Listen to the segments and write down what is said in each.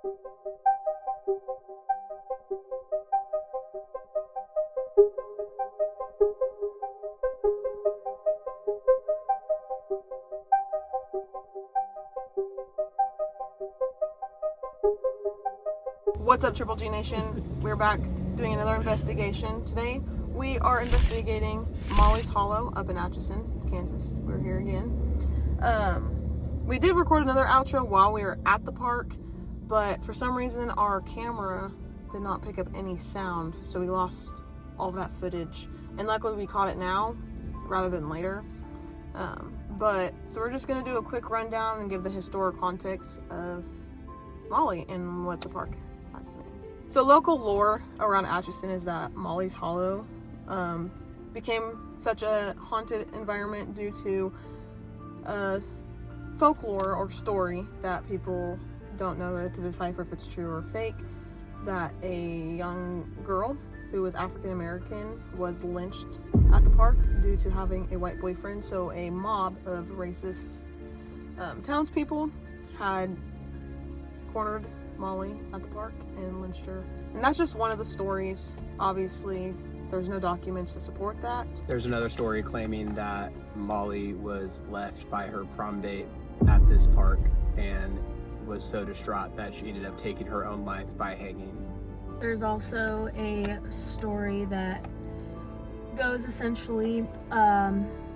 What's up, Triple G Nation? We're back doing another investigation. Today, we are investigating Molly's Hallow up in Atchison, Kansas. We're here again. We did record another outro while we were at the park, but for some reason our camera did not pick up any sound, so we lost all that footage. And luckily we caught it now rather than later. So we're just gonna do a quick rundown and give the historic context of Molly and what the park has to mean. So local lore around Atchison is that Molly's Hallow became such a haunted environment due to folklore or story that people don't know to decipher if it's true or fake, that a young girl who was African American was lynched at the park due to having a white boyfriend. So a mob of racist townspeople had cornered Molly at the park and lynched her. And that's just one of the stories. Obviously, there's no documents to support that. There's another story claiming that Molly was left by her prom date at this park and was so distraught that she ended up taking her own life by hanging. There's also a story that goes essentially,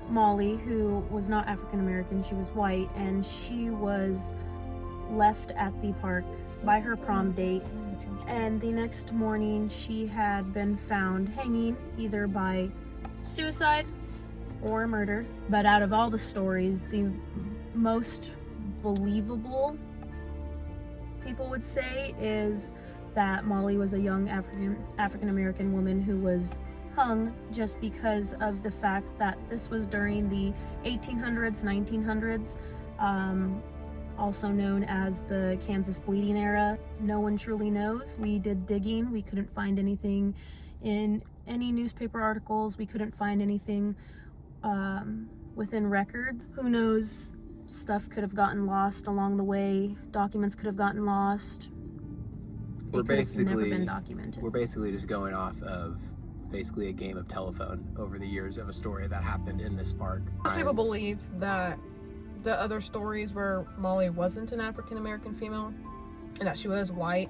Molly, who was not African American, she was white, and she was left at the park by her prom date, and the next morning she had been found hanging either by suicide or murder. But out of all the stories, the most believable, people would say, is that Molly was a young African American woman who was hung just because of the fact that this was during the 1800s, 1900s, also known as the Kansas Bleeding Era. No one truly knows. We did digging. We couldn't find anything in any newspaper articles. We couldn't find anything within records. Who knows? Stuff could have gotten lost along the way. Documents could have gotten lost. It could have never been documented. We're basically just going off of basically a game of telephone over the years of a story that happened in this park. Most people believe that the other stories where Molly wasn't an African American female and that she was white,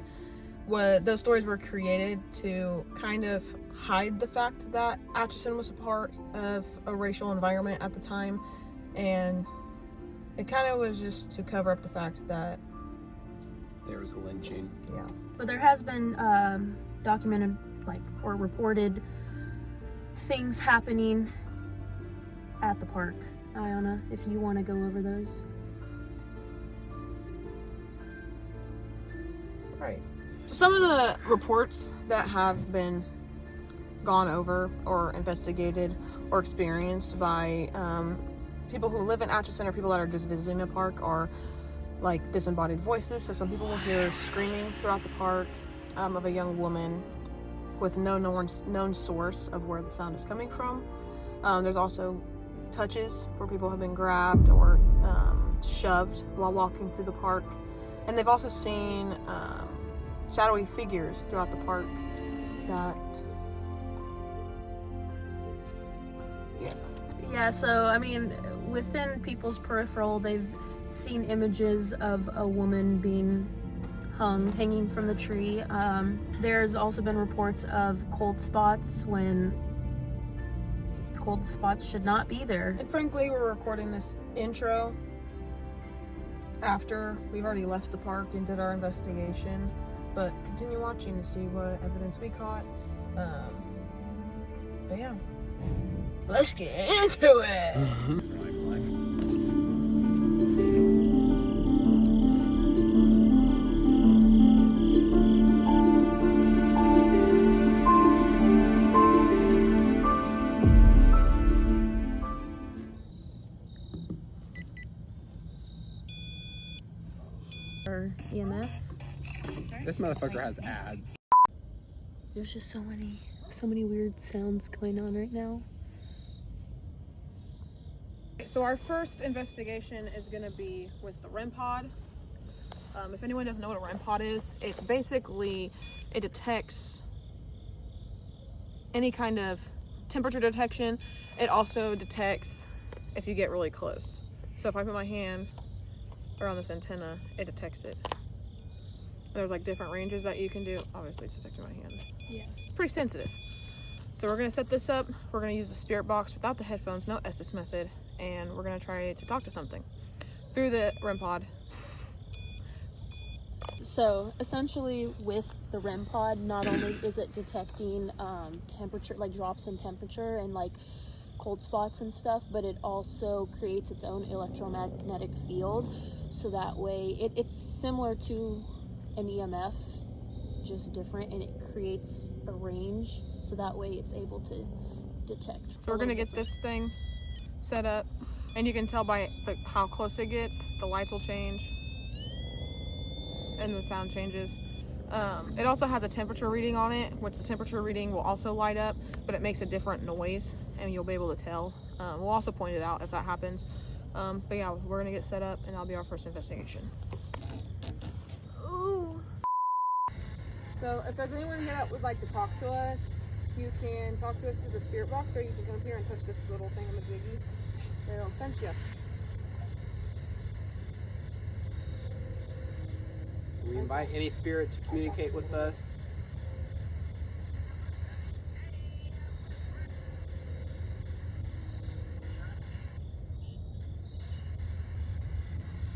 those stories were created to kind of hide the fact that Atchison was a part of a racial environment at the time, and it kind of was just to cover up the fact that there was a lynching. Yeah. But there has been documented, or reported things happening at the park. Iyahna, if you want to go over those. Right. So some of the reports that have been gone over or investigated or experienced by people who live in Atchison or people that are just visiting the park are like disembodied voices. So some people will hear screaming throughout the park of a young woman with no known source of where the sound is coming from. There's also touches where people have been grabbed or shoved while walking through the park. And they've also seen shadowy figures throughout the park that... Yeah, so, I mean, within people's peripheral, they've seen images of a woman being hanging from the tree. There's also been reports of cold spots when cold spots should not be there. And frankly, we're recording this intro after we've already left the park and did our investigation, but continue watching to see what evidence we caught. But yeah, let's get into it. EMF. This motherfucker has ads. There's just so many weird sounds going on right now. So our first investigation is going to be with the REM pod. If anyone doesn't know what a REM pod is, it's basically, it detects any kind of temperature detection. It also detects if you get really close. So if I put my hand around this antenna, it detects it. There's like different ranges that you can do. Obviously it's detecting my hand. Yeah. It's pretty sensitive. So we're gonna set this up. We're gonna use the spirit box without the headphones, no Estes method, and we're gonna try to talk to something through the REM pod. So essentially with the REM pod, not only is it detecting temperature, like drops in temperature and like cold spots and stuff, but it also creates its own electromagnetic field. So that way it's similar to an EMF, just different, and it creates a range. So that way it's able to detect. So we're gonna get this thing set up, and you can tell by like how close it gets, the lights will change and the sound changes. It also has a temperature reading on it, which the temperature reading will also light up, but it makes a different noise and you'll be able to tell. We'll also point it out if that happens. But yeah, we're gonna get set up and that'll be our first investigation. Ooh. So if there's anyone here that would like to talk to us, you can talk to us through the spirit box, or you can come here and touch this little thingamajiggy and it'll sense you. We invite any spirit to communicate with us.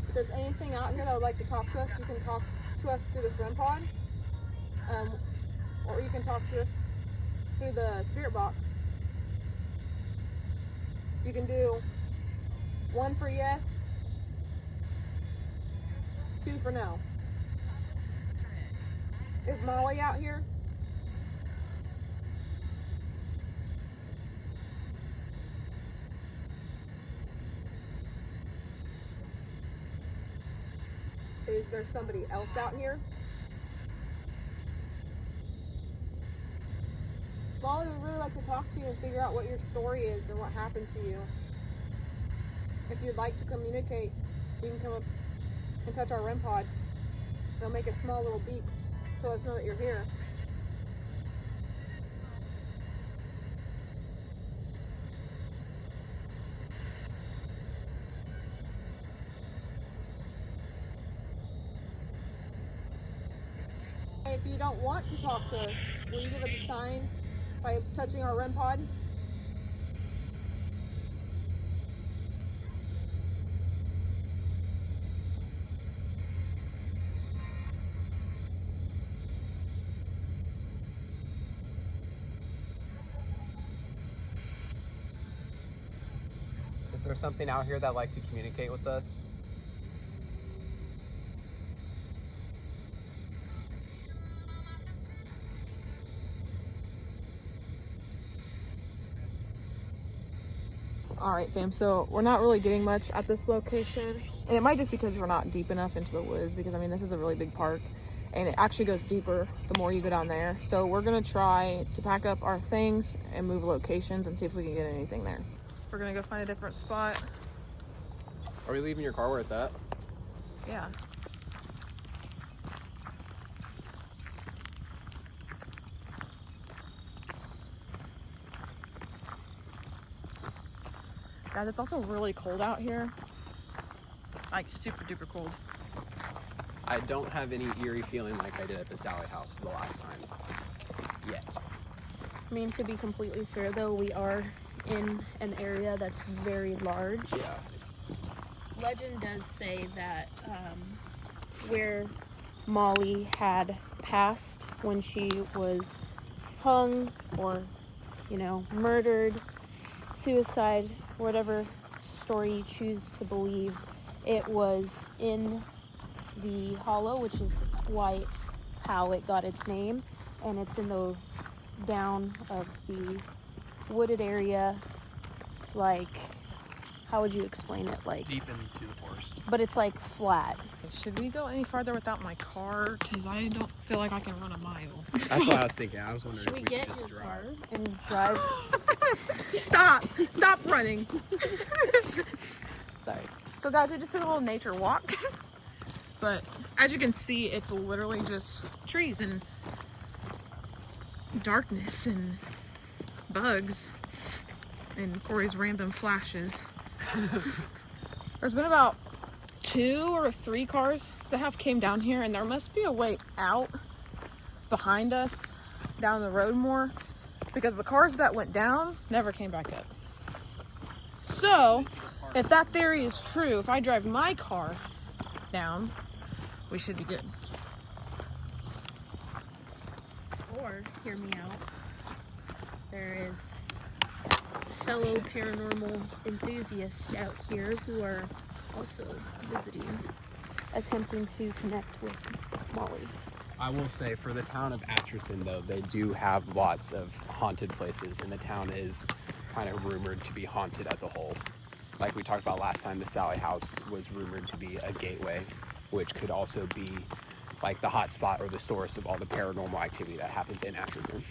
If there's anything out here that would like to talk to us, you can talk to us through this REM pod, or you can talk to us through the spirit box. You can do 1 for yes, 2 for no. Is Molly out here? Is there somebody else out here? Molly would really like to talk to you and figure out what your story is and what happened to you. If you'd like to communicate, you can come up and touch our REM pod. It'll make a small little beep to let us know that you're here. If you don't want to talk to us, will you give us a sign by touching our REM pod? Is there something out here that'd like to communicate with us? All right, fam, so we're not really getting much at this location, and it might just because we're not deep enough into the woods, because I mean, this is a really big park and it actually goes deeper the more you go down there. So we're gonna try to pack up our things and move locations and see if we can get anything there. We're gonna go find a different spot. Are we leaving your car where it's at? Yeah. Guys, it's also really cold out here. Like super duper cold. I don't have any eerie feeling like I did at the Sally house the last time. Yet. I mean, to be completely fair though, we are in an area that's very large. Yeah. Legend does say that where Molly had passed when she was hung or, you know, murdered, suicide, whatever story you choose to believe, it was in the hollow, which is how it got its name, and it's in the down of the wooded area. Like, how would you explain it? Like Deep into the forest. but it's like flat. Should we go any farther without my car? Because I don't feel like I can run a mile. That's what I was thinking. I was wondering Should we if we get could just your drive. car and drive? Stop running. Sorry. So guys, we just took a little nature walk But as you can see, it's literally just trees and darkness and bugs and Corey's random flashes. There's been about 2 or 3 cars that have came down here, and there must be a way out behind us down the road more, because the cars that went down never came back up. So if that theory is true, if I drive my car down, we should be good. Or, hear me out, there is fellow paranormal enthusiasts out here who are also visiting, attempting to connect with Molly. I will say, for the town of Atchison, though, they do have lots of haunted places, and the town is kind of rumored to be haunted as a whole. Like we talked about last time, the Sally House was rumored to be a gateway, which could also be like the hot spot or the source of all the paranormal activity that happens in Atchison,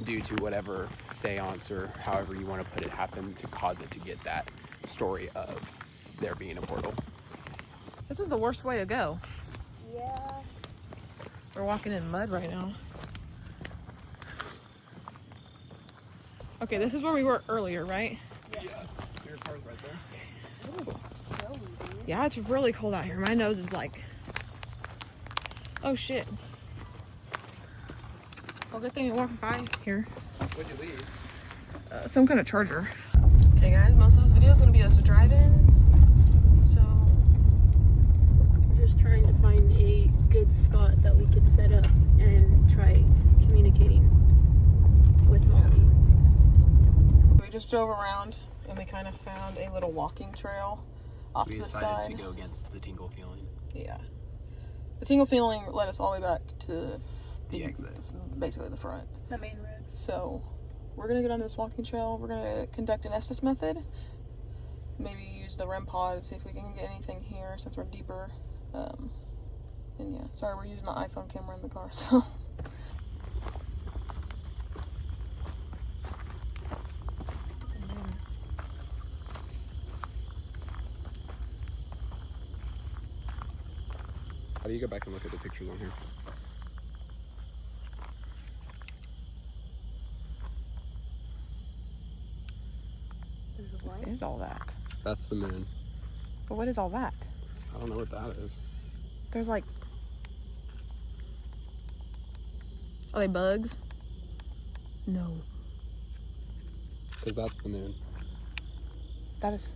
due to whatever seance or however you want to put it happened to cause it to get that story of there being a portal. This is the worst way to go. Yeah. We're walking in mud right now. Okay, this is where we were earlier, right? Yeah. Your car's right there. Yeah, it's really cold out here. My nose is like, oh shit. Well, good thing you walked by here. What'd you leave? Some kind of charger. Okay guys, most of this video is going to be us driving. So, We're just trying to find a good spot that we could set up and try communicating with Molly. we just drove around and we kind of found a little walking trail off We to the decided side. to go against the tingle feeling. Yeah. The tingle feeling led us all the way back to The exit. basically the front. The main road. So we're gonna get on this walking trail. We're gonna conduct an Estes method. Maybe use the REM pod, see if we can get anything here since we're deeper. And yeah, sorry, we're using the iPhone camera in the car, so. How do you go back and look at the pictures on here? There's a What light. is all that? That's the moon. But what is all that? I don't know what that is. There's like. Are they bugs? No. Because that's the moon. That is.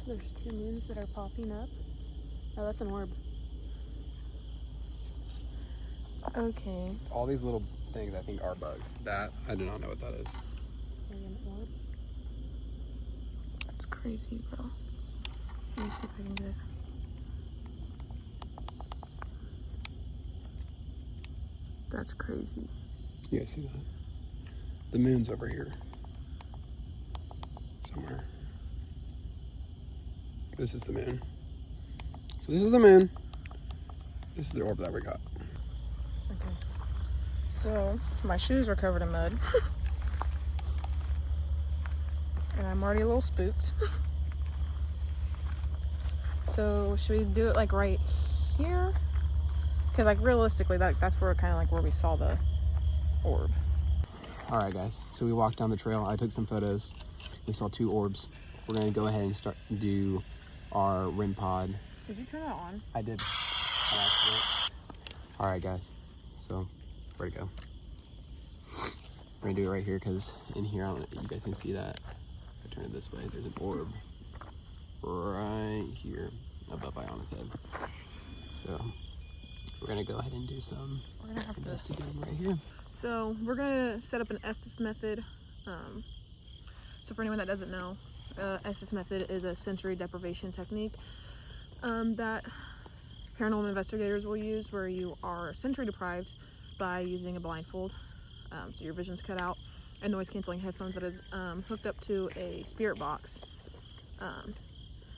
So there's 2 moons that are popping up. Oh, that's an orb. Okay. All these little things I think are bugs. That, I do not know what that is. Maybe an orb. That's crazy, bro. Let me see if I can get it. That's crazy. You guys see that? The moon's over here. Somewhere. This is the moon. So this is the moon. This is the orb that we got. Okay. So, my shoes are covered in mud. And I'm already a little spooked. So, should we do it like right here? Because like realistically, that's where kind of like where we saw the orb. All right, guys. So we walked down the trail. I took some photos. We saw 2 orbs. We're gonna go ahead and start do our REM pod. Did you turn that on? I did. On accident. All right, guys. So where to go? We're gonna do it right here because in here, I don't know if you guys can see that. If I turn it this way, there's an orb right here above Iyahna's head. So we're gonna go ahead and do some We're gonna have to. investigating right here. So we're gonna set up an Estes method. So for anyone that doesn't know, Estes method is a sensory deprivation technique that paranormal investigators will use, where you are sensory deprived by using a blindfold. So your vision's cut out, and noise canceling headphones that is hooked up to a spirit box.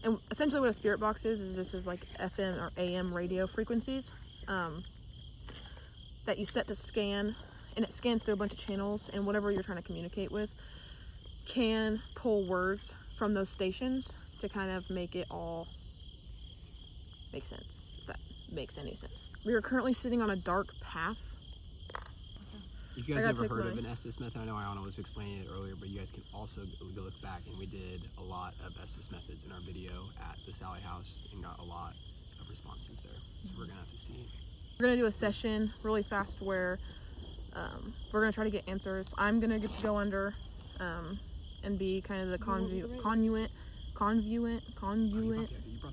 And essentially what a spirit box is just like FM or AM radio frequencies that you set to scan, and it scans through a bunch of channels, and whatever you're trying to communicate with can pull words from those stations to kind of make it all make sense. makes any sense. We are currently sitting on a dark path. If you guys I gotta never take heard of my- an Estes method, I know Iyahna was explaining it earlier, but you guys can also go look back, and we did a lot of Estes methods in our video at the Sally house and got a lot of responses there. So we're gonna have to see. We're gonna do a session really fast where we're gonna try to get answers. I'm gonna go under and be kind of the conduit. You brought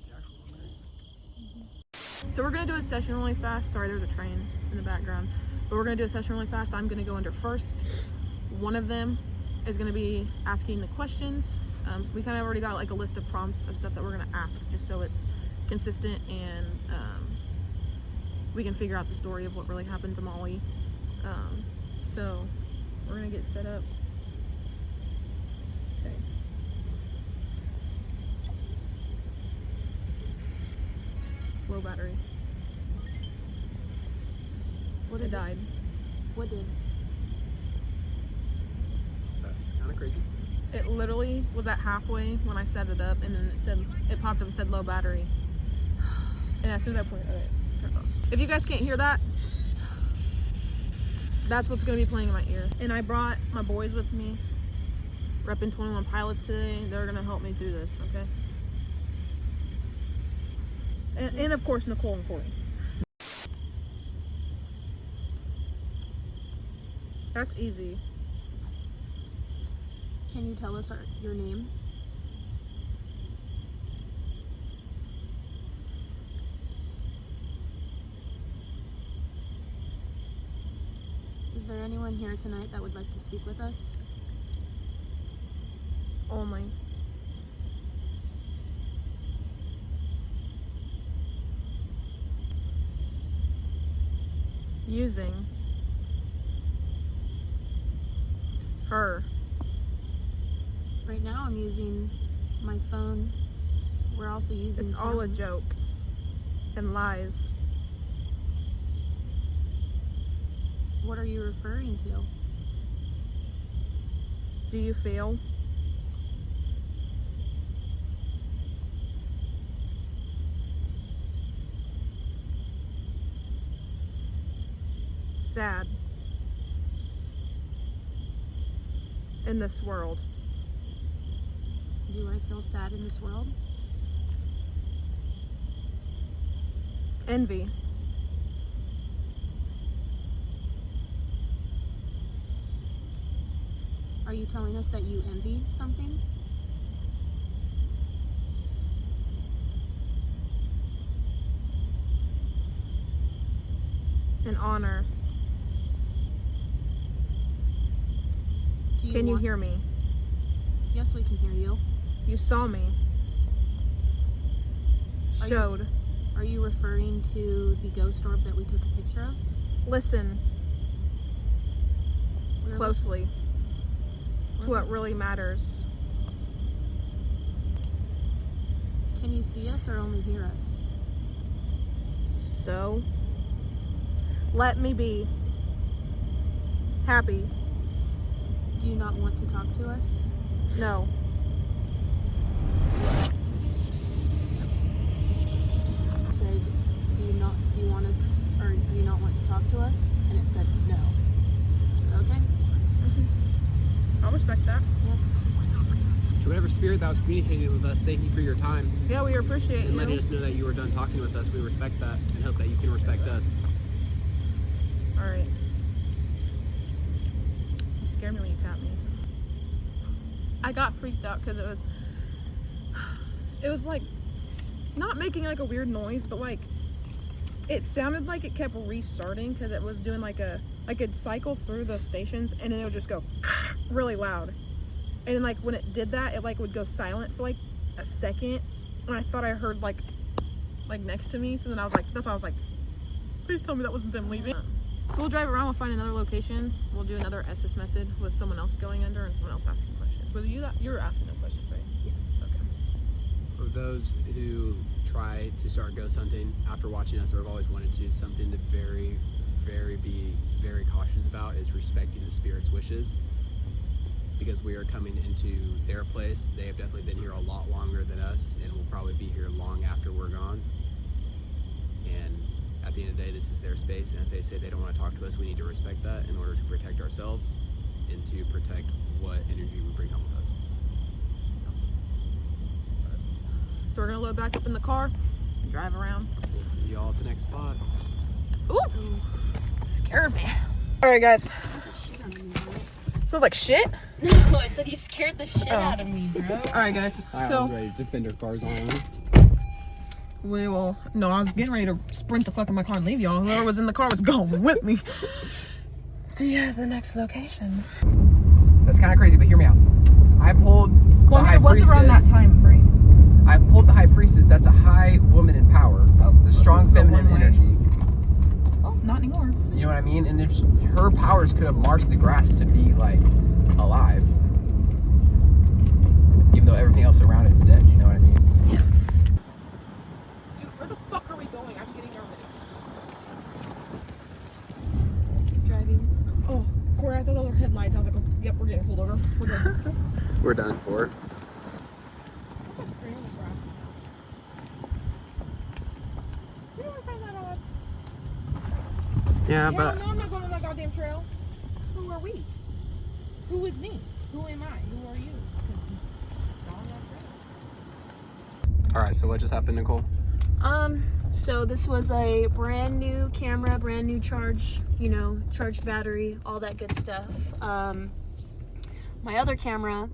the actual one there. So we're gonna do a session really fast. Sorry, there's a train in the background. But we're gonna do a session really fast. I'm gonna go under first. One of them is gonna be asking the questions. We kind of already got like a list of prompts of stuff that we're gonna ask, just so it's consistent and we can figure out the story of what really happened to Molly. So we're gonna get set up. Okay. Low battery. What It is it? died. What did? That's kind of crazy. It literally was at halfway when I set it up, and then it popped up and said low battery. And as soon as I pointed it, turned off. If you guys can't hear that, that's what's gonna be playing in my ears. And I brought my boys with me, repping 21 Pilots today. They're gonna help me through this, okay? And of course, Nicole and Corey. That's easy. Can you tell us your name? Is there anyone here tonight that would like to speak with us? Only. Using her. Right now I'm using my phone. We're also using It's all a cameras. joke and lies. What are you referring to? Do you feel? Sad in this world? Do I feel sad in this world? Envy. Are you telling us that you envy something? An honor. Do Can you want- hear me? Yes, we can hear you. You saw me. Are you- Showed. Are you referring to the ghost orb that we took a picture of? Listen We're closely We're to what listening. really matters. Can you see us or only hear us? So, let me be happy. Do you not want to talk to us? No. Said, do you want us, or do you not want to talk to us? And it said no. I said, okay. I'll respect that. To whatever spirit that was communicating with us, thank you for your time Yeah, we appreciate and letting you. us know that you were done talking with us. We respect that and hope that you can respect us. All right. You scared me when you tapped me. I got freaked out because it was like not making like a weird noise, but like it sounded like it kept restarting because it was doing like it'd cycle through the stations and then it would just go really loud. And then like when it did that, it like would go silent for like a second, and I thought I heard like next to me. So then I was like, that's why I was like, please tell me that wasn't them leaving. So we'll drive around, we'll find another location, we'll do another Estes method with someone else going under and someone else asking questions. Whether you're asking them questions, right? Yes. Okay. For those who try to start ghost hunting after watching us or have always wanted to, something to be very cautious about is respecting the spirit's wishes, because we are coming into their place. They have definitely been here a lot longer than us and will probably be here long after we're gone, and at the end of the day, this is their space, and if they say they don't want to talk to us, we need to respect that in order to protect ourselves and to protect what energy we bring home with us. So we're gonna load back up in the car, and drive around. We'll see y'all at the next spot. Ooh, scared me. All right, guys. Smells like shit. No, I said you scared the shit out of me, bro. All right, guys. I So was ready to defend our cars on. we will. No, I was getting ready to sprint the fuck in my car and leave y'all. Whoever was in the car was going with me. See you at the next location. That's kind of crazy, but hear me out. I pulled Well, the I high mean, it was around that priestess. time frame. I pulled the high priestess. That's a high woman in power. The strong it's the feminine one way. energy. Oh, not anymore. You know what I mean? And if her powers could have marked the grass to be like alive, even though everything else around it's dead. You know what I mean? Yeah. Dude, where the fuck are we going? I'm getting nervous. Keep driving. Oh, Corey, I thought those were headlights. I was like, oh, yep, we're getting pulled over. We're good. We're done for. You know, I find that odd. Yeah, Yeah, but no, I'm not going on that goddamn trail. Who are we? Who is me? Who am I? Who are you? Not on that trail. all right. So what just happened, Nicole? So this was a brand new camera, brand new charge, you know, charged battery, all that good stuff. My other camera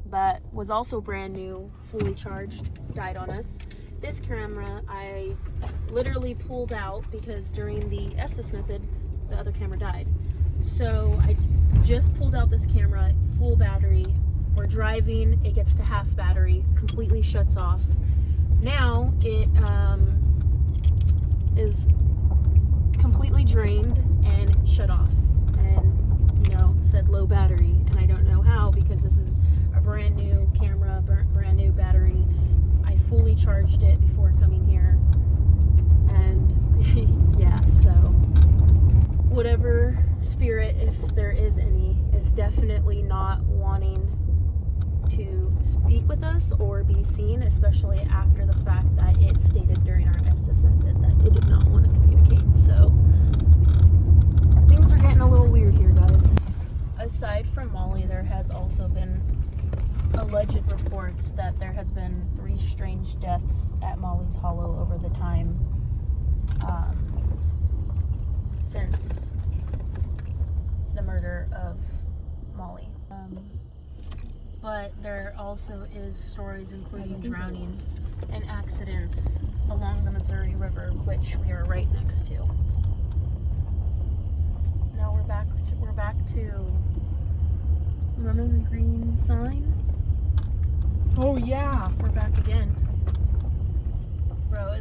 that was also brand new, fully charged, died on us. This camera I literally pulled out because during the Estes method, the other camera died. So I just pulled out this camera, full battery. We're driving, it gets to half battery, completely shuts off. Now it is completely drained and shut off, and you know, said low battery, and I don't know how because this is a brand new camera, brand new battery. I fully charged it before coming here, and yeah, so whatever spirit, if there is any, is definitely not wanting to speak with us or be seen, especially after the fact that it stated during our Estes method that it did not want to communicate. So things are getting a little weird here, guys. Aside from Molly, there has also been alleged reports that there has been 3 strange deaths at Molly's Hallow over the time since the murder of Molly. But there also is stories including drownings and accidents along the Missouri River, which we are right next to. Now we're back to remember the green sign? Oh, yeah. We're back again. Bro,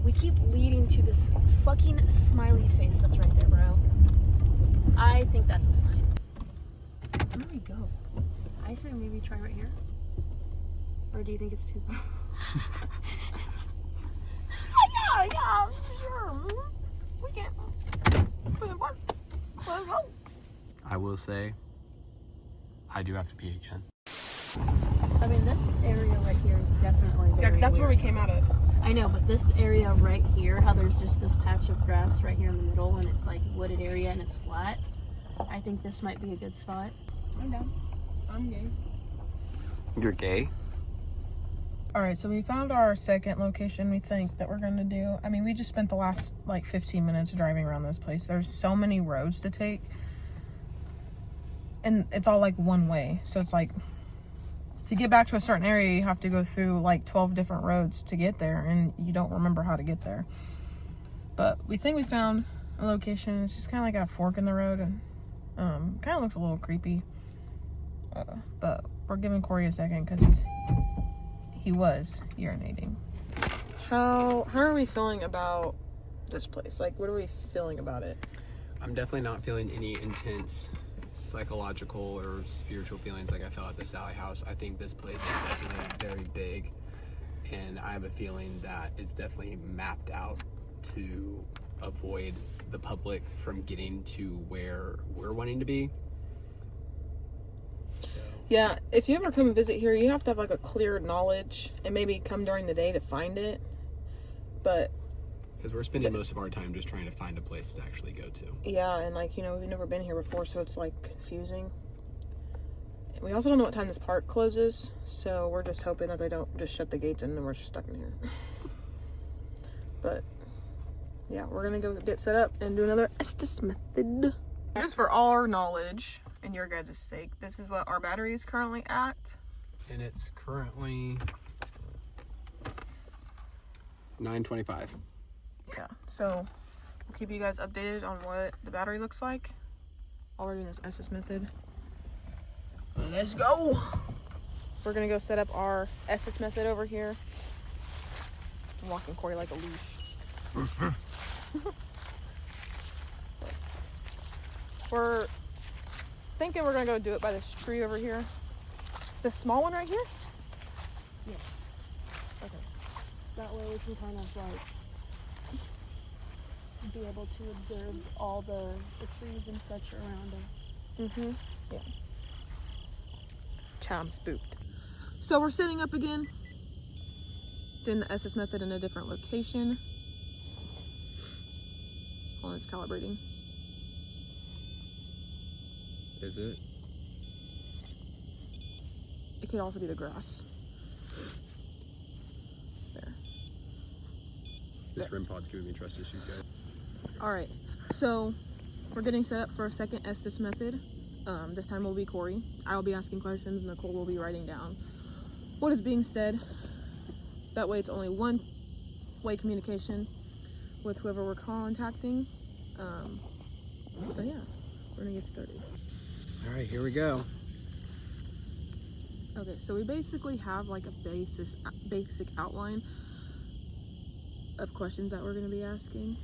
we keep leading to this fucking smiley face that's right there, bro. I think that's a sign. Where do we go? I say maybe try right here. Or do you think it's too far? Yeah, sure. We can't. Let's go. I will say, I do have to pee again. I mean, this area right here is definitely Yeah, very that's where we weird. came out of. I know, but this area right here, how there's just this patch of grass right here in the middle, and it's like wooded area and it's flat. I think this might be a good spot. I'm down. I'm gay. You're gay? All right, so we found our second location we think that we're gonna do. I mean, we just spent the last like 15 minutes driving around this place. There's so many roads to take, and it's all like one way. So it's like to get back to a certain area, you have to go through like 12 different roads to get there, and you don't remember how to get there. But we think we found a location. It's just kind of like a fork in the road, and kind of looks a little creepy. But we're giving Corey a second because he was urinating. How are we feeling about this place? Like, what are we feeling about it? I'm definitely not feeling any intense psychological or spiritual feelings like I felt at the Sally house. I think this place is definitely very big, and I have a feeling that it's definitely mapped out to avoid the public from getting to where we're wanting to be. So Yeah, if you ever come visit here, you have to have like a clear knowledge and maybe come during the day to find it. But Because we're spending most of our time just trying to find a place to actually go to. Yeah, and like, you know, we've never been here before, so it's like confusing. We also don't know what time this park closes, so we're just hoping that they don't just shut the gates and then we're stuck in here. But yeah, we're gonna go get set up and do another Estes method. Just for our knowledge and your guys' sake, this is what our battery is currently at. And it's currently 9:25. Yeah, so we'll keep you guys updated on what the battery looks like while we're doing this Estes method. Let's go. We're gonna go set up our Estes method over here. I'm walking Corey like a leash. We're thinking we're gonna go do it by this tree over here. The small one right here? Yeah. Okay. That way we can kind of like be able to observe all the trees and such around us. Mm-hmm. Yeah. I'm spooked. So we're setting up again. Doing the Estes method in a different location. Hold on, it's calibrating. Is it? It could also be the grass. There. This REM pod's giving me trust issues, guys. Alright, so we're getting set up for a second Estes method. This time will be Corey. I'll be asking questions, Nicole will be writing down what is being said. That way it's only one-way communication with whoever we're contacting. So yeah, we're gonna get started. All right, here we go. Okay, so we basically have like a basic outline of questions that we're gonna be asking.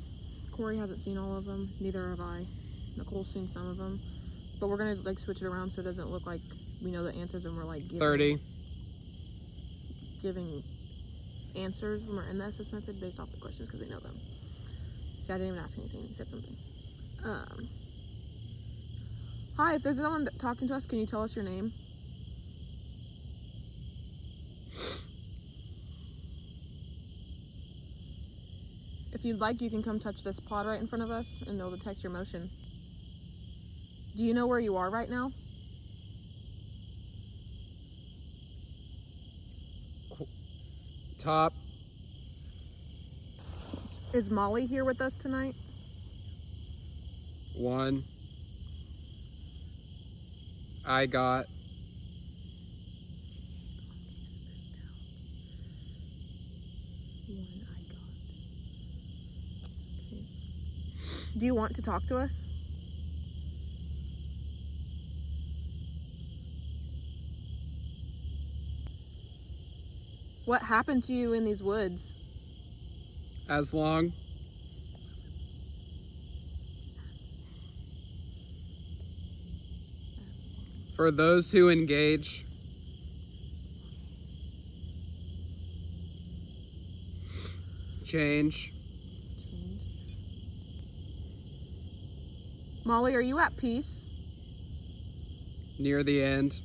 Corey hasn't seen all of them, neither have I. Nicole's seen some of them, but we're gonna like switch it around so it doesn't look like we know the answers and we're like 30. giving answers when we're in the Estes method based off the questions because we know them. See, I didn't even ask anything. He said something. Hi, if there's anyone talking to us, can you tell us your name? If you'd like, you can come touch this pod right in front of us and it'll detect your motion. Do you know where you are right now? Top. Is Molly here with us tonight? 1. I got. Do you want to talk to us? What happened to you in these woods? As long. For those who engage. Change. Molly, are you at peace? Near the end.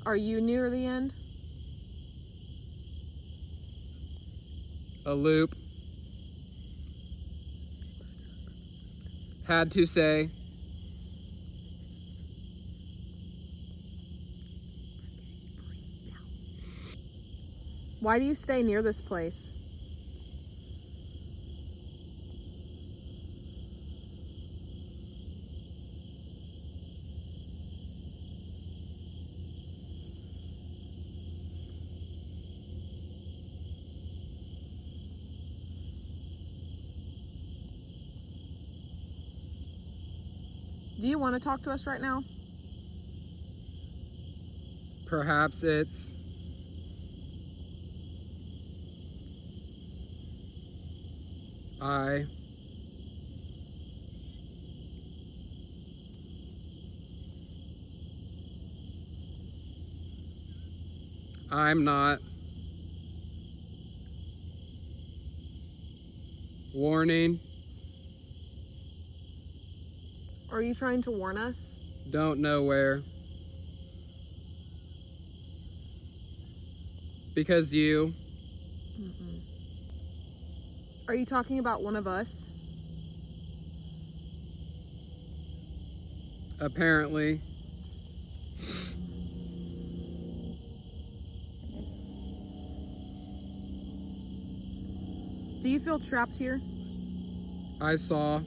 Are you near the end? A loop. Had to say. Why do you stay near this place? Do you want to talk to us right now? Perhaps it's. I'm not. Warning. Are you trying to warn us? Don't know where. Because you. Mm-mm. Are you talking about one of us? Apparently. Do you feel trapped here? I saw.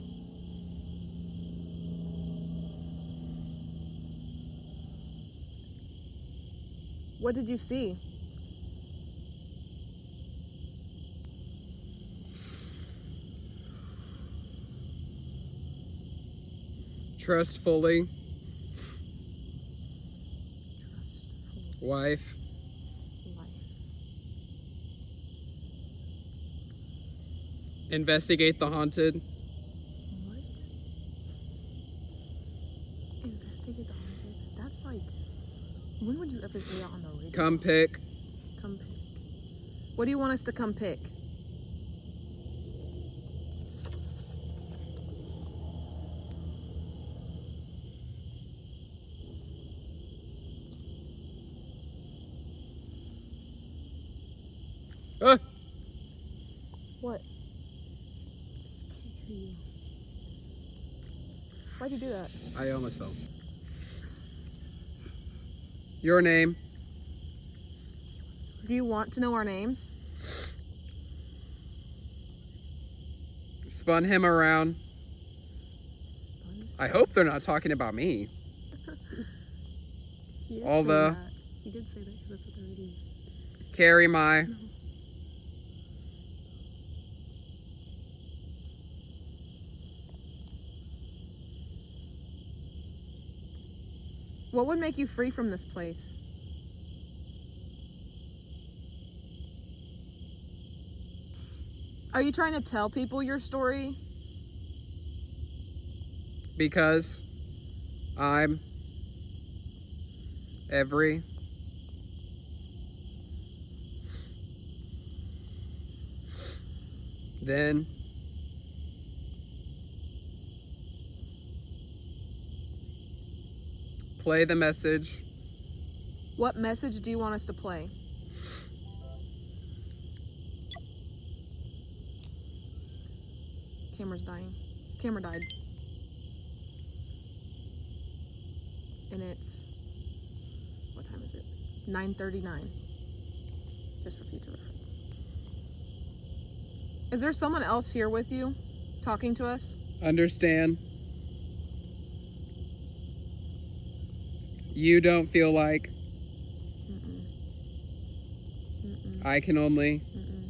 What did you see? Trust fully. Wife. Investigate the haunted. What? Investigate the haunted? That's like, when would you ever hear that on the radio? Come pick. Come pick. What do you want us to come pick? Ah! What? He can't hear you. Why'd you do that? I almost fell. Your name. Do you want to know our names? Spun him around. Spun? I hope they're not talking about me. He is All saying the- that. He did say that because that's what the radio is. Carry my. What would make you free from this place? Are you trying to tell people your story? Because I'm every then play the message. What message do you want us to play? Camera's dying. Camera died. And it's, what time is it? 9:39. Just for future reference. Is there someone else here with you talking to us? Understand. You don't feel like Mm-mm. Mm-mm. I can only Mm-mm.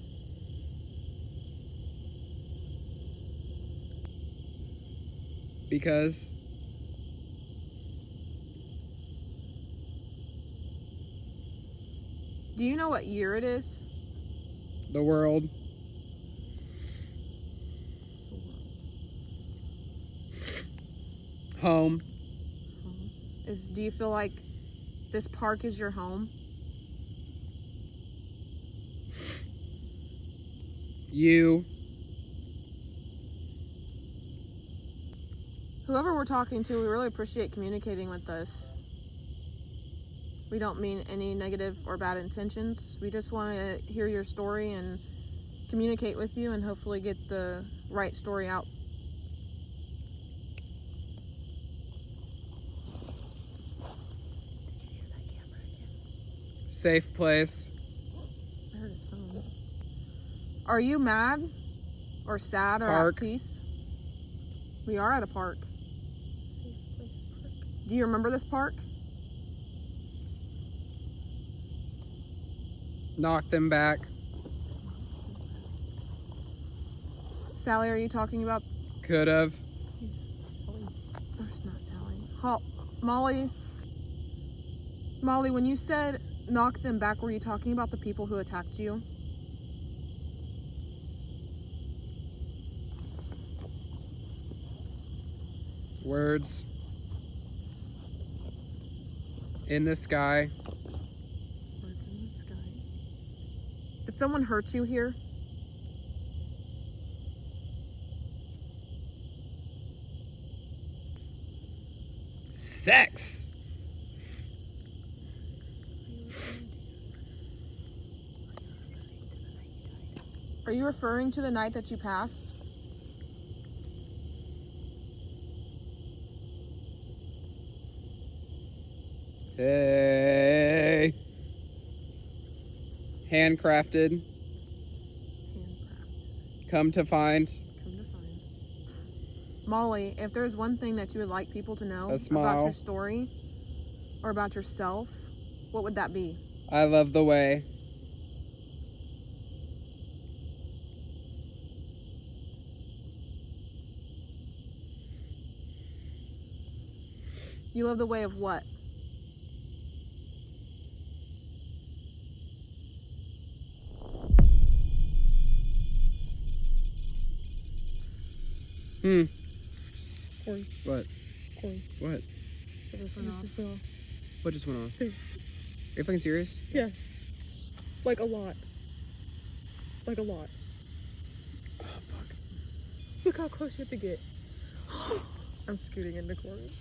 because Do you know what year it is? the world home Do you feel like this park is your home? you Whoever we're talking to, we really appreciate communicating with us. We don't mean any negative or bad intentions. We just want to hear your story and communicate with you and hopefully get the right story out. Did you hear that camera again? safe place. I heard his phone. Are you mad or sad or Park. at peace? We are at a park. Safe place park. Do you remember this park? Knock them back. Sally, are you talking about? Could have. There's not Sally. Molly. Molly, when you said knock them back, were you talking about the people who attacked you? Words in the sky. Words in the sky. Did someone hurt you here? Sex. Are you referring to the night that you passed? Hey. Handcrafted. Come to find. Molly, if there's one thing that you would like people to know about your story or about yourself, what would that be? I love the way. You love the way of what? Corey. What? Corey. What? It just went off. What just went on? This. Are you fucking serious? Yes. Like a lot. Like a lot. Oh, fuck. Look how close you have to get. I'm scooting into Corey.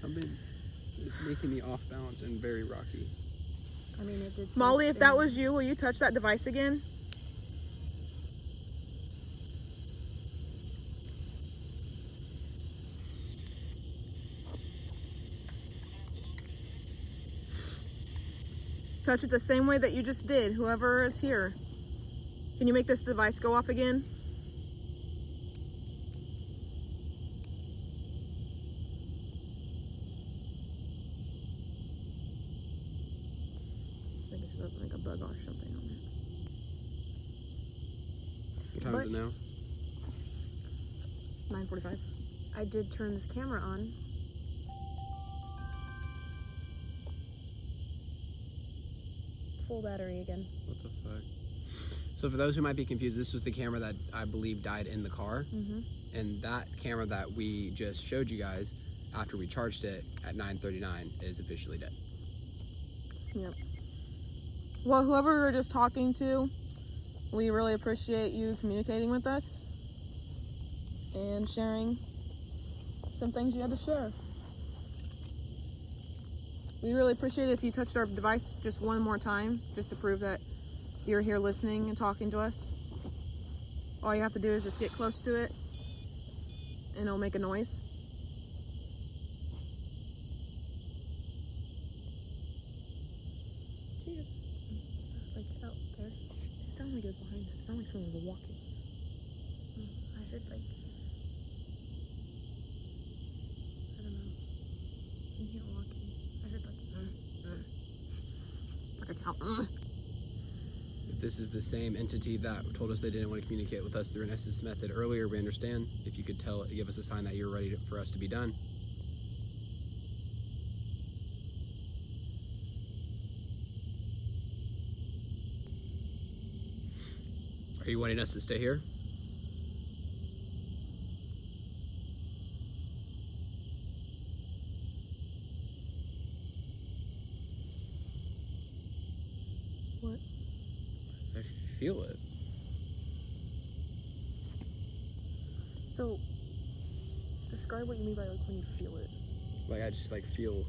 Something is making me off balance and very rocky. I mean, it did. Molly, if that was you, will you touch that device again? Touch it the same way that you just did, whoever is here. Can you make this device go off again? I think it should have like a bug or something on it. What time is it now? 9:45. I did turn this camera on. Full battery again. What the fuck? So for those who might be confused, this was the camera that I believe died in the car. Mm-hmm. And that camera that we just showed you guys after we charged it at 9:39 is officially dead. Yep. Well, whoever we were just talking to, we really appreciate you communicating with us and sharing some things you had to share. We really appreciate it if you touched our device just one more time, just to prove that you're here listening and talking to us. All you have to do is just get close to it and it'll make a noise. Like out there. It sounded like it was behind us. It sounded like someone was walking. I heard like, I don't know. You hear walking. I heard like Like a cow. If this is the same entity that told us they didn't want to communicate with us through an SS method earlier, we understand. If you could give us a sign that you're ready for us to be done. Are you wanting us to stay here? what? I feel it. So, describe what you mean by like when you feel it. Like I just like feel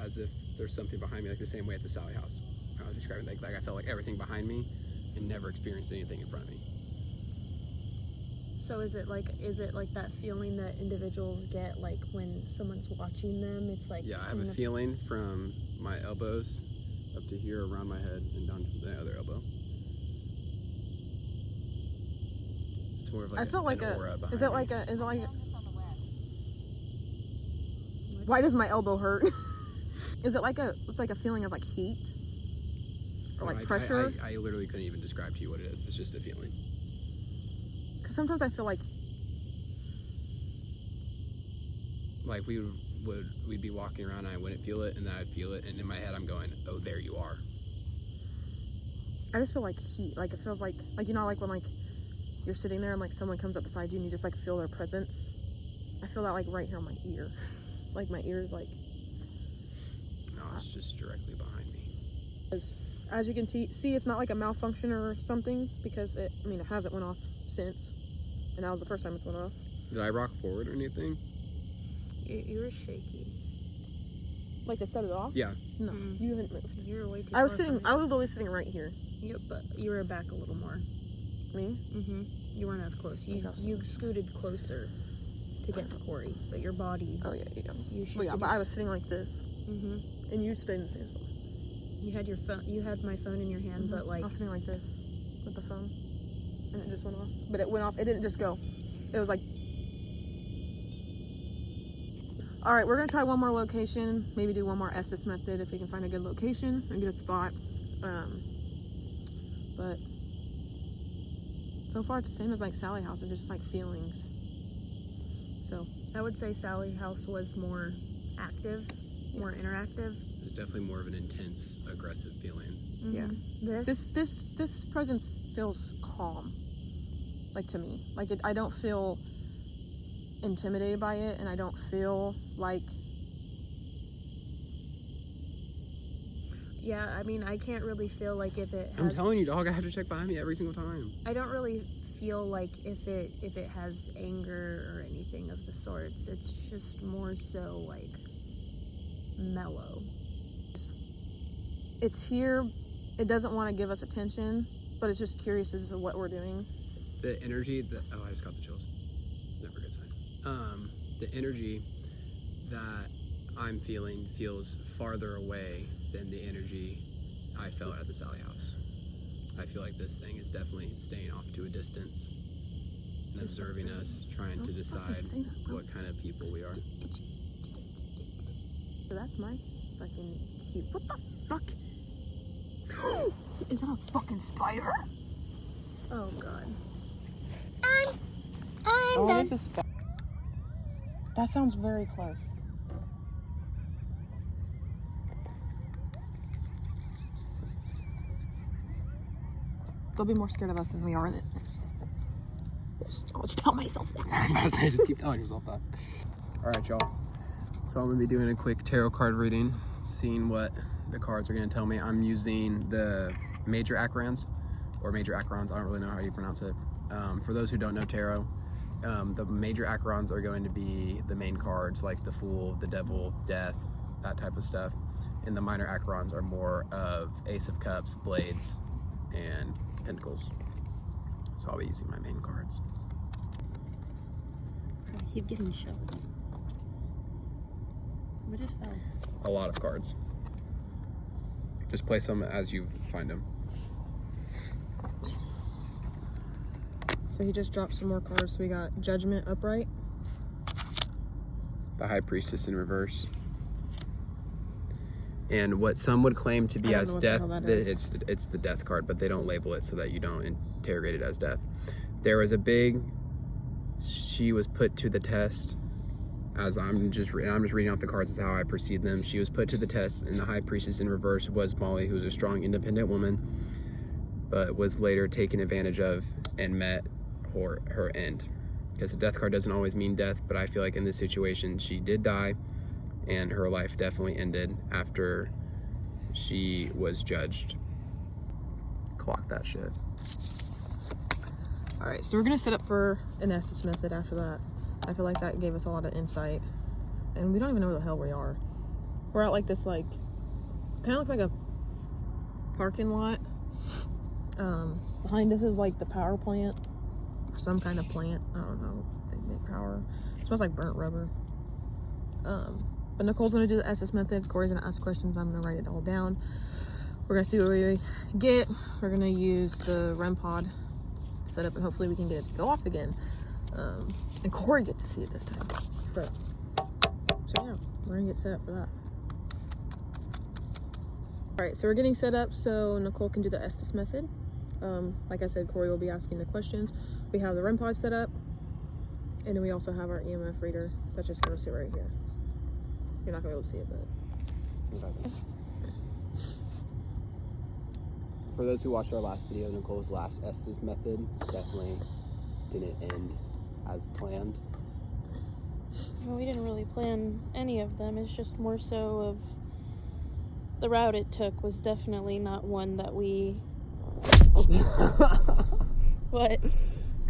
as if there's something behind me, like the same way at the Sally house. I was describing like I felt like everything behind me and never experienced anything in front of me. So is it like that feeling that individuals get like when someone's watching them? It's like, Yeah, I have a feeling from my elbows up to here, around my head, and down to the other elbow. It's more of like I felt like an a. aura behind Is it me. like a? Is it like a? Why does my elbow hurt? Is it like a? It's like a feeling of like heat or like pressure. I literally couldn't even describe to you what it is. It's just a feeling. Because sometimes I feel like we'd be walking around and I wouldn't feel it, and then I'd feel it, and in my head I'm going, oh, there you are. I just feel like heat. Like it feels like you know, like when like you're sitting there and like someone comes up beside you and you just like feel their presence. I feel that like right here on my ear. Like my ear is like. No, it's just directly behind me. As you can see, it's not like a malfunction or something, because it hasn't went off since, and that was the first time it's went off. Did I rock forward or anything? You were shaky. Like to set it off? Yeah. No, you haven't moved. You were way too I was far sitting. from I was always sitting right here. Yep, but you were back a little more. Me? You weren't as close. You scooted closer to get to Corey, but your body. Oh yeah. You should. But yeah, but I was sitting like this, Mm-hmm. and you stayed in the same spot. You had your phone. You had my phone in your hand, but like I was sitting like this with the phone, and it just went off. But it went off. It didn't just go. It was like. All right, we're gonna try one more location. Maybe do one more Estes method if we can find a good location, a good spot. But so far it's the same as like Sally House. It's just like feelings. So I would say Sally House was more active, more interactive. It's definitely more of an intense, aggressive feeling. yeah, this presence feels calm. Like to me, like I don't feel intimidated by it, and I don't feel like. Yeah, I mean, I can't really feel like if it has... I'm telling you, dog, I have to check behind me every single time. I don't really feel like if it has anger or anything of the sorts. It's just more so like mellow. It's here. It doesn't want to give us attention, but it's just curious as to what we're doing. The energy that... Oh, I just got the chills. Never a good sign. The energy that I'm feeling feels farther away than the energy I felt at the Sally House. I feel like this thing is definitely staying off to a distance and observing us, trying to decide what kind of people we are. That's my fucking cute. What the fuck? Is that a fucking spider? Oh god. Oh, this is. That sounds very close. They'll be more scared of us than we are. I'll just tell myself that. I just keep telling yourself that. All right, y'all. So I'm gonna be doing a quick tarot card reading, seeing what the cards are gonna tell me. I'm using the major acrons, or major acrons. I don't really know how you pronounce it. For those who don't know tarot, the major acrons are going to be the main cards, like the Fool, the Devil, Death, that type of stuff. And the minor acrons are more of Ace of Cups, Blades, and Pentacles. So I'll be using my main cards. I keep getting chills. What just fell? A lot of cards. Just place them as you find them. So he just dropped some more cards. So we got Judgment upright. The High Priestess in reverse. And what some would claim to be as death, it's the death card, but they don't label it so that you don't interrogate it as death. There was a big, she was put to the test, as I'm just reading off the cards as how I perceive them. She was put to the test, and the High Priestess in reverse was Molly, who was a strong, independent woman, but was later taken advantage of and met her end. Because the death card doesn't always mean death, but I feel like in this situation, she did die, and her life definitely ended after she was judged. Clock that shit. All right, so we're gonna set up for an Estes method after that. I feel like that gave us a lot of insight, and we don't even know where the hell we are. We're at like this, like, kind of looks like a parking lot. Behind us is like the power plant, or some kind of plant. I don't know. They make power. It smells like burnt rubber. But Nicole's gonna do the Estes method. Corey's gonna ask questions. I'm gonna write it all down. We're gonna see what we get. We're gonna use the REM pod set up, and hopefully we can get it to go off again. And Corey gets to see it this time. So yeah, we're gonna get set up for that. All right, so we're getting set up so Nicole can do the Estes method. Like I said, Corey will be asking the questions. We have the REM pod set up, and then we also have our EMF reader that's just gonna sit right here. You're not gonna be able to see it, but. For those who watched our last video, Nicole's last Estes method definitely didn't end as planned. Well, we didn't really plan any of them. It's just more so of the route it took was definitely not one that we... What?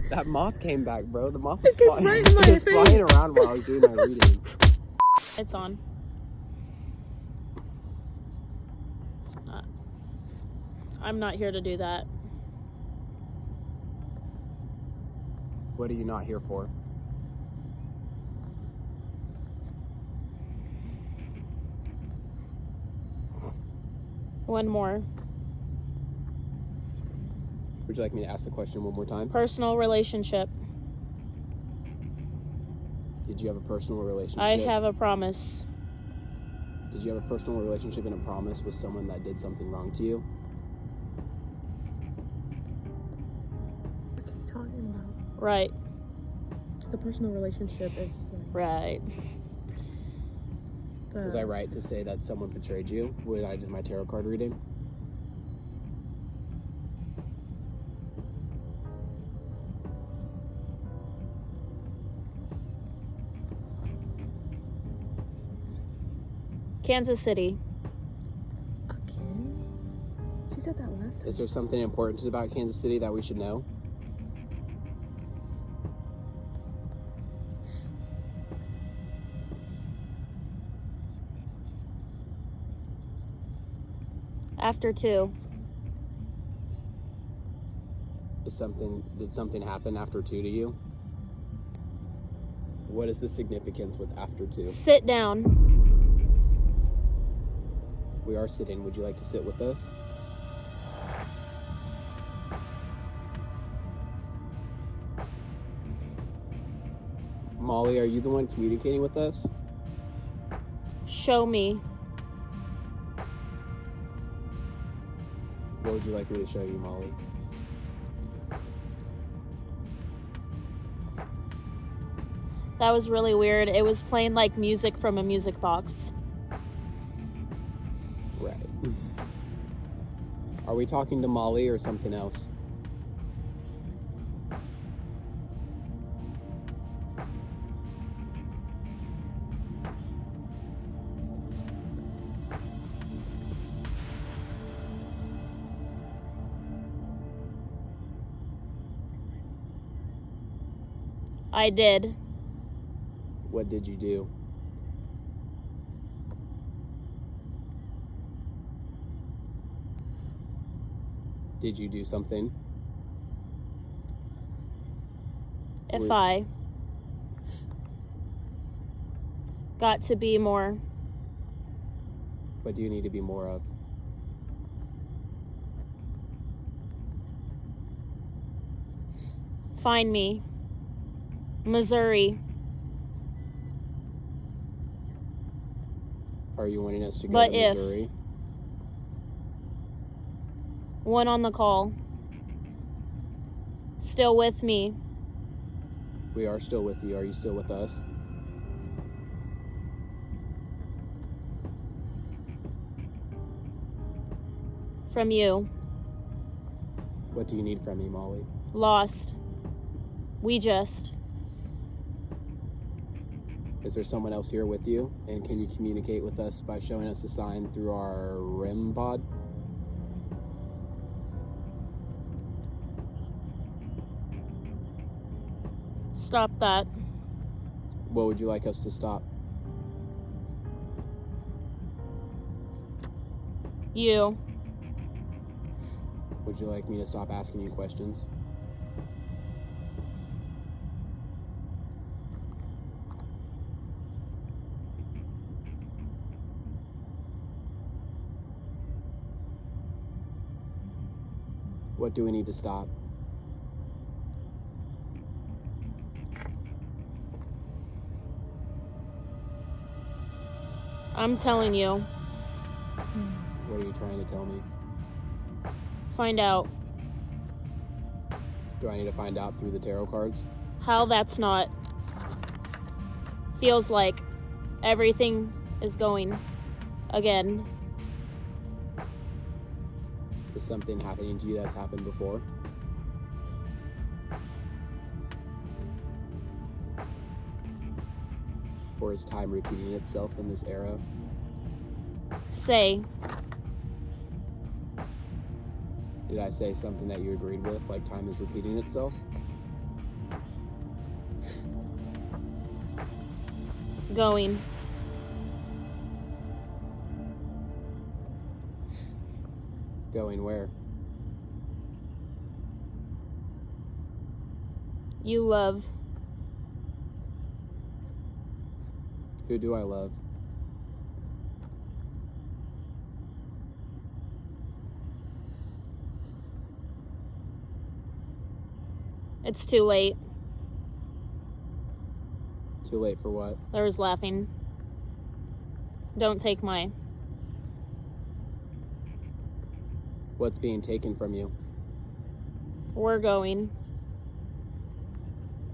That moth came back, bro. The moth was flying, right in my face. flying around while I was doing my reading. It's on. I'm not here to do that. What are you not here for? One more. Would you like me to ask the question one more time? Personal relationship. Did you have a personal relationship? I have a promise. Did you have a personal relationship and a promise with someone that did something wrong to you? What are you talking about? Right. The personal relationship is like Right. Was I right to say that someone betrayed you when I did my tarot card reading? Kansas City. again? She said that last time. Is there something important about Kansas City that we should know? After 2. Did something happen after 2 to you? What is the significance with after 2? Sit down. We are sitting. Would you like to sit with us? Molly, are you the one communicating with us? Show me. What would you like me to show you, Molly? That was really weird. It was playing like music from a music box. Right. Are we talking to Molly or something else? I did. What did you do? Did you do something? If I got to be more. What do you need to be more of? Find me. Missouri. Are you wanting us to go But to if- Missouri? One on the call. Still with me. We are still with you. Are you still with us? From you. What do you need from me, Molly? Lost. We just. Is there someone else here with you? And can you communicate with us by showing us a sign through our REM pod? Stop that. What would you like us to stop? You. Would you like me to stop asking you questions? What do we need to stop? I'm telling you. What are you trying to tell me? Find out Do I need to find out through the tarot cards? how that's not. Feels like everything is going again. Is something happening to you that's happened before? Or is time repeating itself in this era? Say. Did I say something that you agreed with, like time is repeating itself? Going. Going where? You love. Who do I love? It's too late. Too late for what? There was laughing. Don't take my. What's being taken from you? We're going.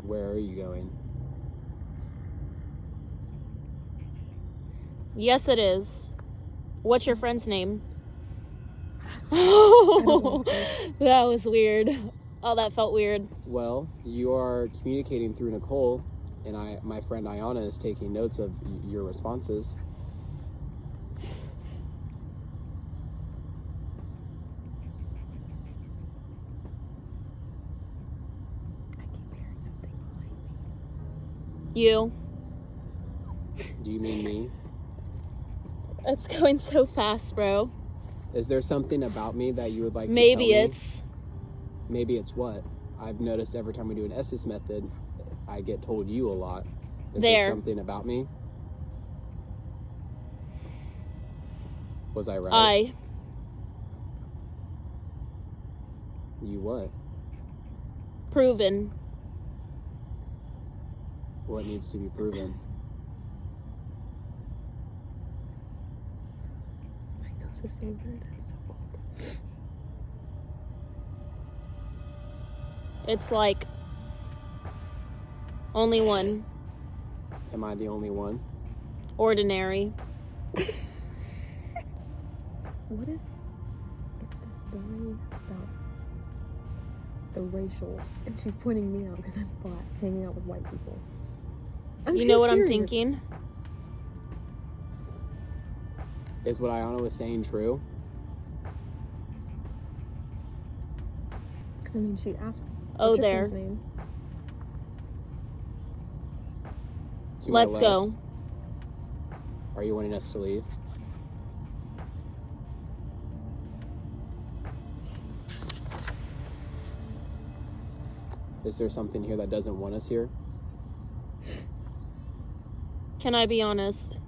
Where are you going? Yes, it is. What's your friend's name? That was weird. Oh, that felt weird. Well, you are communicating through Nicole, and my friend Iyahna is taking notes of your responses. I keep hearing something behind me. You. Do you mean me? It's going so fast, bro. Is there something about me that you would like to tell Maybe me? it's. Maybe it's what? I've noticed every time we do an Estes method, I get told you a lot. Is there something about me? Was I right? You what? Proven. What needs to be proven? My nose is so red. It's so cold. It's like only one. Am I the only one? Ordinary. What if it's the story about the racial, and she's pointing me out because I'm black, hanging out with white people? You know what I'm thinking? Is what Iyahna was saying true? Because I mean, she asked. Oh, what's your there. friend's name? To my Let's left. go. Are you wanting us to leave? Is there something here that doesn't want us here? Can I be honest?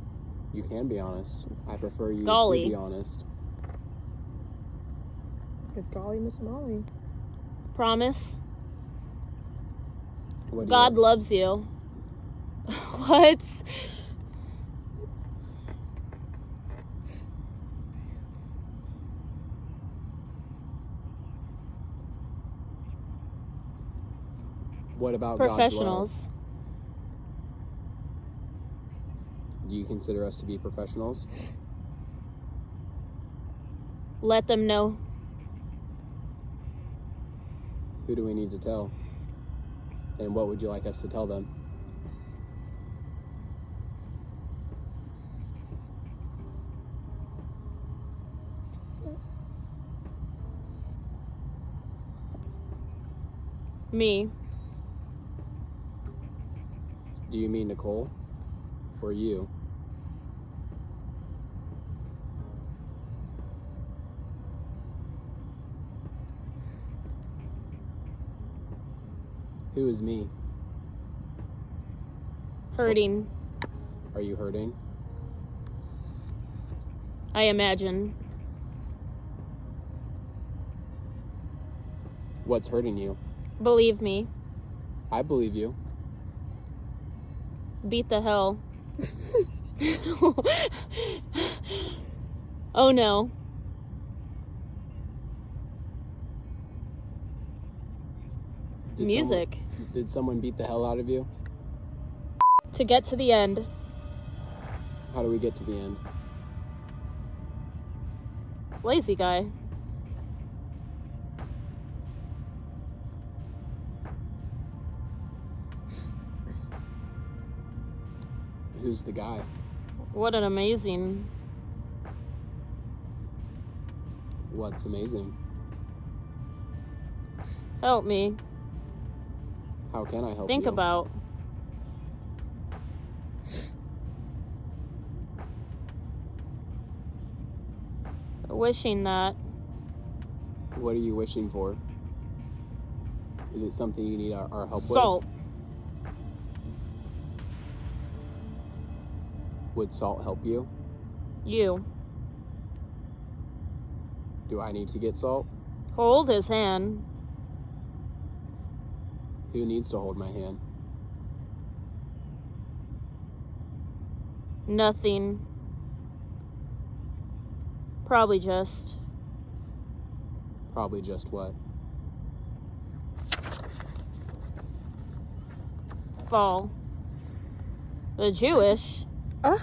You can be honest. I prefer you Golly. to be honest. Good golly, Miss Molly. Promise? What do God you loves you. What? What about God's love? Professionals. Do you consider us to be professionals? Let them know. Who do we need to tell? And what would you like us to tell them? Me. Do you mean Nicole? Or you? Who is me? Hurting. Are you hurting? I imagine. What's hurting you? Believe me. I believe you. Beat the hell. Oh no. Music. Did someone beat the hell out of you? To get to the end. How do we get to the end? Lazy guy. Who's the guy? What an amazing. What's amazing? Help me. How can I help Think you? about. Wishing that What are you wishing for? Is it something you need our help Salt. with? Would salt help you? You. Do I need to get salt? Hold his hand. Who needs to hold my hand? Nothing. Probably just what? fall. The Jewish. The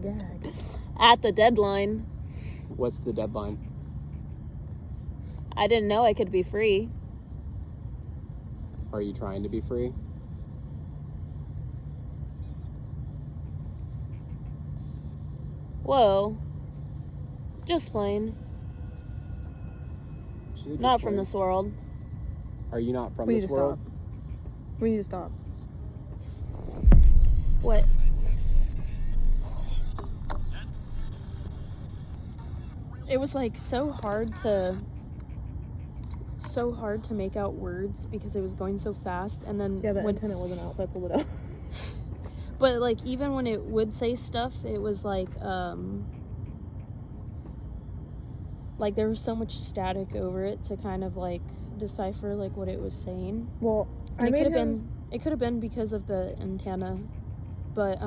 gag. At the deadline. What's the deadline? I didn't know I could be free. Are you trying to be free? Whoa. Just plain. Should just Not from play. this world. Are you not from We need this to world? stop. We need to stop. What? It was like so hard to make out words because it was going so fast, and then Yeah, the when, antenna wasn't out, so I pulled it out. but like even when it would say stuff, it was like there was so much static over it to kind of like decipher like what it was saying. Well, And I made him... it could have been because of the antenna, but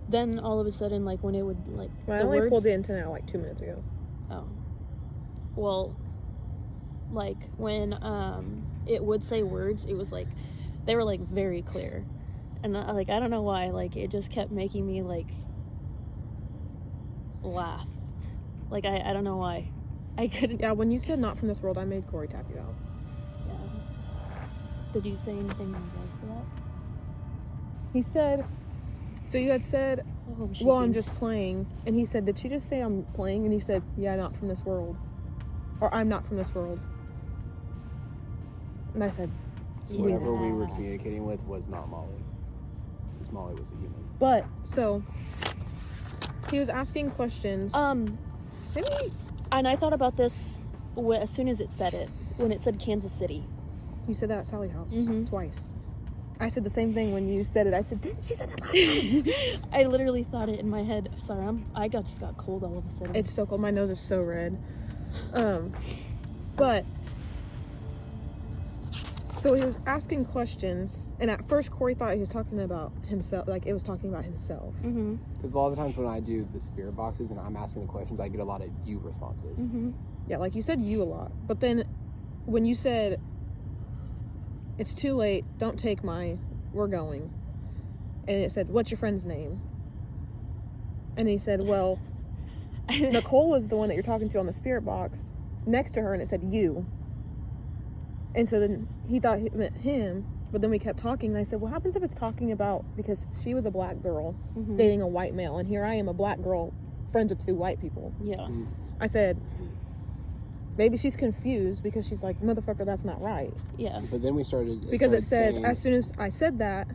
then all of a sudden, like when it would like I the only words, pulled the antenna out like 2 minutes ago. Oh, well, like when it would say words, it was like they were like very clear, and like I don't know why, like it just kept making me like laugh. Like I don't know why, I couldn't. Yeah, when you said not from this world, I made Corey tap you out. Yeah. Did you say anything in regards to that? He said, so you had said, Oh, I'm well, I'm shaking. just playing. And he said, did she just say I'm playing? And you said, yeah, not from this world. Or I'm not from this world. And I said, So Yeah. whatever we were communicating with was not Molly. Because Molly was a human. but, so, he was asking questions. Maybe And I thought about this as soon as it said it, when it said Kansas City. you said that at Sally's house Mhm. twice. I said the same thing when you said it. I said, didn't she say that last time? I literally thought it in my head. Sorry, just got cold all of a sudden. It's so cold. My nose is so red. But so he was asking questions, and at first Corey thought he was talking about himself, like it was talking about himself. Mm-hmm. Because a lot of the times when I do the spirit boxes and I'm asking the questions, I get a lot of you responses. Mm-hmm. Yeah, like you said you a lot. But then when you said, it's too late, don't take we're going. And it said, what's your friend's name? And he said, well, Nicole is the one that you're talking to on the spirit box next to her, and it said you. And so then he thought it meant him, but then we kept talking, and I said, what happens if it's talking about, because she was a black girl Mm-hmm. dating a white male, and here I am, a black girl, friends with 2 white people. Yeah. I said, maybe she's confused because she's like, motherfucker, that's not right. Yeah. But then we started... Because it started says, saying- as soon as I said that,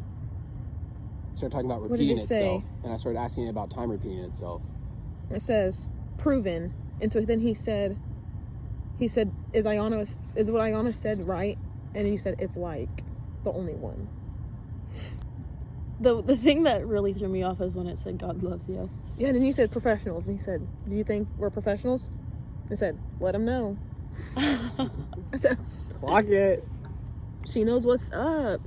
started talking about What did repeating it say? itself. And I started asking it about time repeating itself. it says, proven. And so then he said, is what Iyahna said right? And he said, it's like the only one. The thing that really threw me off is when it said God loves you. Yeah, and then he said professionals. And he said, do you think we're professionals? I said, let him know. I said, Clock it! she knows what's up.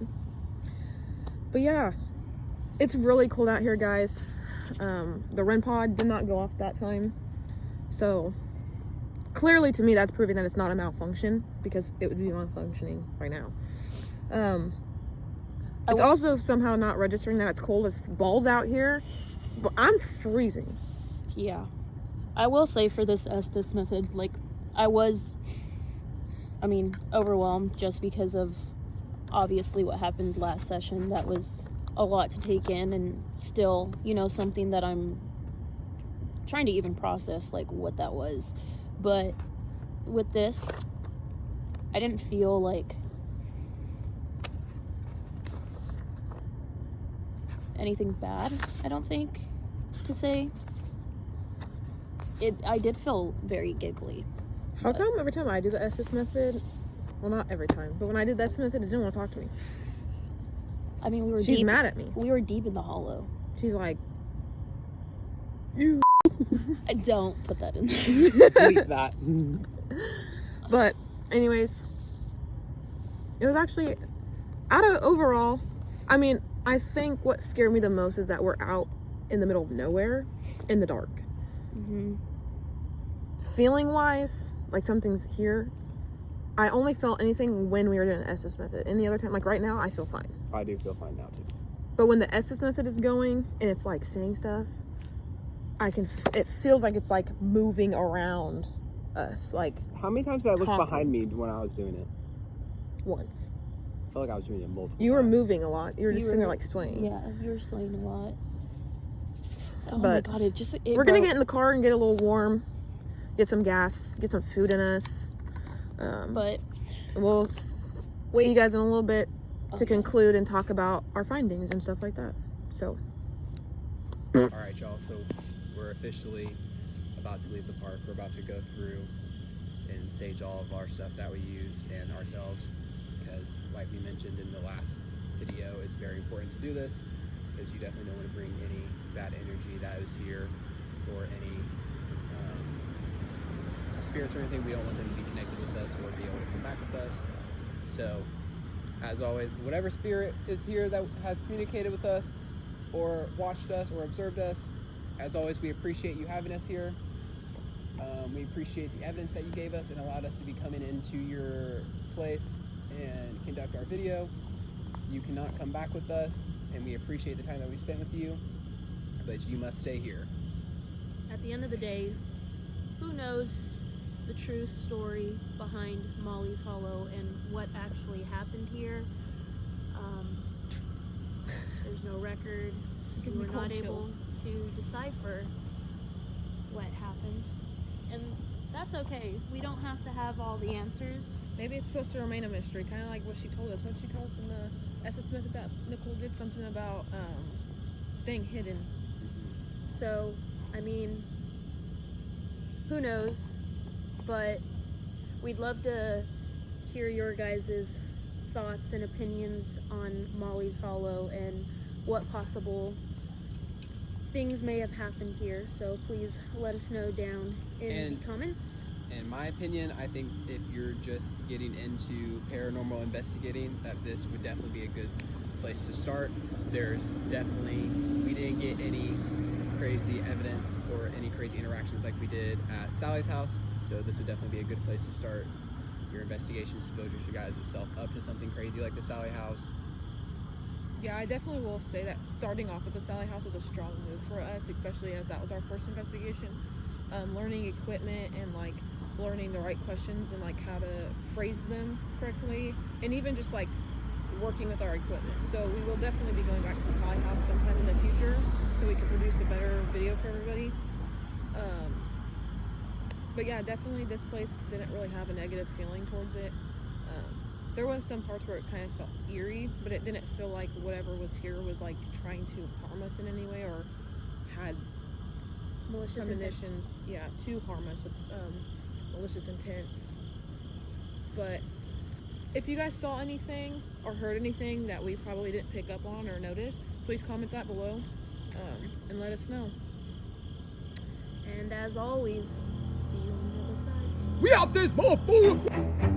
But yeah, it's really cold out here, guys. The REM pod did not go off that time. So clearly to me that's proving that it's not a malfunction, because it would be malfunctioning right now. It's also somehow not registering that it's cold as balls out here, but I'm freezing. Yeah. I will say for this Estes method, like, overwhelmed just because of obviously what happened last session. That was a lot to take in, and still, something that I'm trying to even process, like, what that was. But with this, I didn't feel like anything bad, I don't think, to say. I did feel very giggly. How come every time I do the SS method, well, not every time, but when I did the SS method, it didn't want to talk to me. I mean, we were She's deep. mad at me. We were deep in the hollow. She's like, you. Don't put that in there. Bleep that. But, anyways, it was actually, out of overall, I mean, I think what scared me the most is that we're out in the middle of nowhere in the dark. Mm-hmm. Feeling wise, like something's here. I only felt anything when we were doing the SS method. Any other time, like right now, I feel fine. I do feel fine now too. But when the SS method is going and it's like saying stuff, it feels like it's like moving around us. Like, How many times did I look Talking. behind me when I was doing it? once. I felt like I was doing it multiple You were times. moving a lot. You were just sitting there like swaying. Yeah, you were swaying a lot. Oh But my god, we're gonna get in the car and get a little warm, get some gas, get some food in us. But We'll see you guys in a little bit to conclude and talk about our findings and stuff like that. So, All right, y'all. So we're officially about to leave the park. We're about to go through and stage all of our stuff that we used and ourselves, because, like we mentioned in the last video, it's very important to do this because you definitely don't want to bring any bad energy that is here or any spirits or anything. We don't want them to be connected with us or be able to come back with us. So, as always, whatever spirit is here that has communicated with us or watched us or observed us, as always, we appreciate you having us here. We appreciate the evidence that you gave us and allowed us to be coming into your place and conduct our video. You cannot come back with us, and we appreciate the time that we spent with you, but you must stay here. at the end of the day, who knows the true story behind Molly's Hollow and what actually happened here? There's no record. We were Nicole not able chills. to decipher what happened. And that's okay. We don't have to have all the answers. maybe it's supposed to remain a mystery, kind of like what she told us. What she told us in the SS method that Nicole did something about staying hidden. So, I mean, who knows? But we'd love to hear your guys' thoughts and opinions on Molly's Hollow and what possible things may have happened here. So please let us know down in the comments. In my opinion, I think if you're just getting into paranormal investigating, that this would definitely be a good place to start. There's definitely, we didn't get any crazy evidence or any crazy interactions like we did at Sally's house, so this would definitely be a good place to start your investigations to build your guys' self up to something crazy like the Sally house. Yeah, I definitely will say that starting off with the Sally house was a strong move for us, especially as that was our first investigation. Learning equipment and like learning the right questions and like how to phrase them correctly, and even just like working with our equipment. So we will definitely be going back to the Sally house sometime in the future so we can produce a better video for everybody. But yeah, definitely this place didn't really have a negative feeling towards it. There was some parts where it kind of felt eerie, but it didn't feel like whatever was here was like trying to harm us in any way or had Malicious intent. premonitions, to harm us with malicious intents. But if you guys saw anything or heard anything that we probably didn't pick up on or notice, please comment that below and let us know. And as always, see you on the other side. We out this motherfucker!